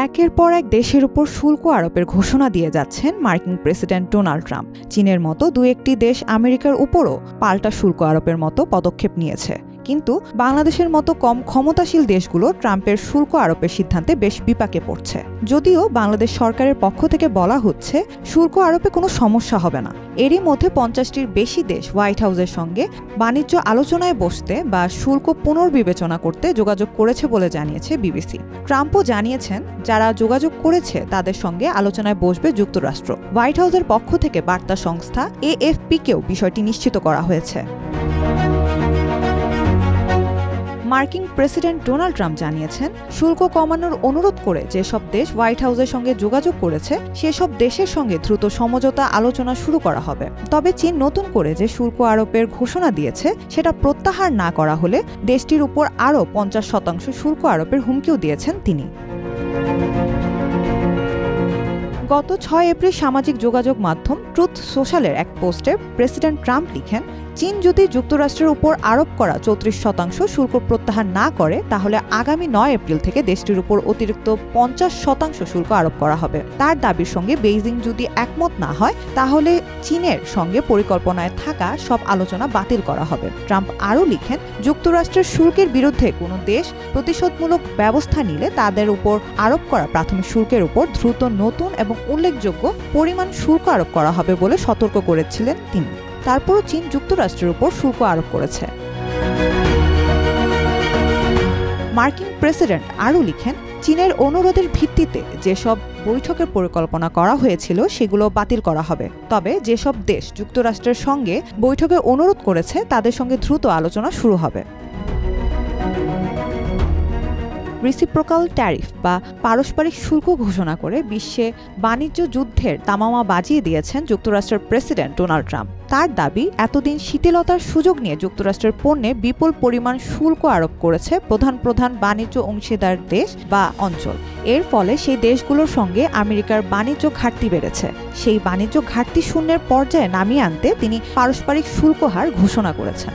একের পর এক দেশের উপর শুল্ক আরোপের ঘোষণা দিয়ে যাচ্ছেন মার্কিন প্রেসিডেন্ট ডোনাল্ড ট্রাম্প। চীনের মতো দু একটি দেশ আমেরিকার উপরও পাল্টা শুল্ক আরোপের মতো পদক্ষেপ নিয়েছে, কিন্তু বাংলাদেশের মতো কম ক্ষমতাশীল দেশগুলো ট্রাম্পের শুল্ক আরোপের সিদ্ধান্তে বেশ বিপাকে পড়ছে। যদিও বাংলাদেশ সরকারের পক্ষ থেকে বলা হচ্ছে শুল্ক আরোপে কোনো সমস্যা হবে না। এরই মধ্যে 50টির বেশি দেশ হোয়াইট হাউসের সঙ্গে বাণিজ্য আলোচনায় বসতে বা শুল্ক পুনর্বিবেচনা করতে যোগাযোগ করেছে বলে জানিয়েছে বিবিসি। ট্রাম্পও জানিয়েছেন যারা যোগাযোগ করেছে তাদের সঙ্গে আলোচনায় বসবে যুক্তরাষ্ট্র। হোয়াইট হাউসের পক্ষ থেকে বার্তা সংস্থা AFP-কেও বিষয়টি নিশ্চিত করা হয়েছে। মার্কিন প্রেসিডেন্ট ডোনাল্ড ট্রাম্প জানিয়েছেন শুল্ক কমানোর অনুরোধ করে যেসব দেশ হোয়াইট হাউসের সঙ্গে যোগাযোগ করেছে সেসব দেশের সঙ্গে দ্রুত সমঝোতা আলোচনা শুরু করা হবে। তবে চীন নতুন করে যে শুল্ক আরোপের ঘোষণা দিয়েছে সেটা প্রত্যাহার না করা হলে দেশটির উপর আরও 50% শুল্ক আরোপের হুমকিও দিয়েছেন তিনি। গত 6 এপ্রিল সামাজিক যোগাযোগ মাধ্যম ট্রুথ সোশ্যালের এক পোস্টে প্রেসিডেন্ট ট্রাম্প লিখেন, চীন যদি যুক্তরাষ্ট্রের উপর আরোপ করা 34% শুল্ক প্রত্যাহার না করে তাহলে আগামী 9 এপ্রিল থেকে দেশটির উপর অতিরিক্ত 50% শুল্ক আরোপ করা হবে। তার দাবির সঙ্গে বেইজিং যদি একমত না হয় তাহলে চীনের সঙ্গে পরিকল্পনায় থাকা সব আলোচনা বাতিল করা হবে। ট্রাম্প আরও লিখেন, যুক্তরাষ্ট্রের শুল্কের বিরুদ্ধে কোনো দেশ প্রতিশোধমূলক ব্যবস্থা নিলে তাদের উপর আরোপ করা প্রাথমিক শুল্কের উপর দ্রুত নতুন এবং উল্লেখযোগ্য পরিমাণ শুল্ক আরোপ করা হবে বলে সতর্ক করেছিলেন তিনি। তারপরও চীন যুক্তরাষ্ট্রের উপর শুল্ক আরোপ করেছে। মার্কিন প্রেসিডেন্ট আরও লিখেন, চীনের অনুরোধের ভিত্তিতে যেসব বৈঠকের পরিকল্পনা করা হয়েছিল সেগুলো বাতিল করা হবে। তবে যেসব দেশ যুক্তরাষ্ট্রের সঙ্গে বৈঠকের অনুরোধ করেছে তাদের সঙ্গে দ্রুত আলোচনা শুরু হবে। রেসিপ্রোকাল ট্যারিফ বা পারস্পরিক শুল্ক ঘোষণা করে বিশ্বে বাণিজ্য যুদ্ধের তামামা বাজিয়ে দিয়েছেন যুক্তরাষ্ট্রের প্রেসিডেন্ট ডোনাল্ড ট্রাম্প। তার দাবি, এতদিন শিথিলতার সুযোগ নিয়ে যুক্তরাষ্ট্রের পণ্যে বিপুল পরিমাণ শুল্ক আরোপ করেছে প্রধান বাণিজ্য অংশীদার দেশ বা অঞ্চল। এর ফলে সেই দেশগুলোর সঙ্গে আমেরিকার বাণিজ্য ঘাটতি বেড়েছে। সেই বাণিজ্য ঘাটতি শূন্যের পর্যায়ে নামিয়ে আনতে তিনি পারস্পরিক শুল্ক হার ঘোষণা করেছেন।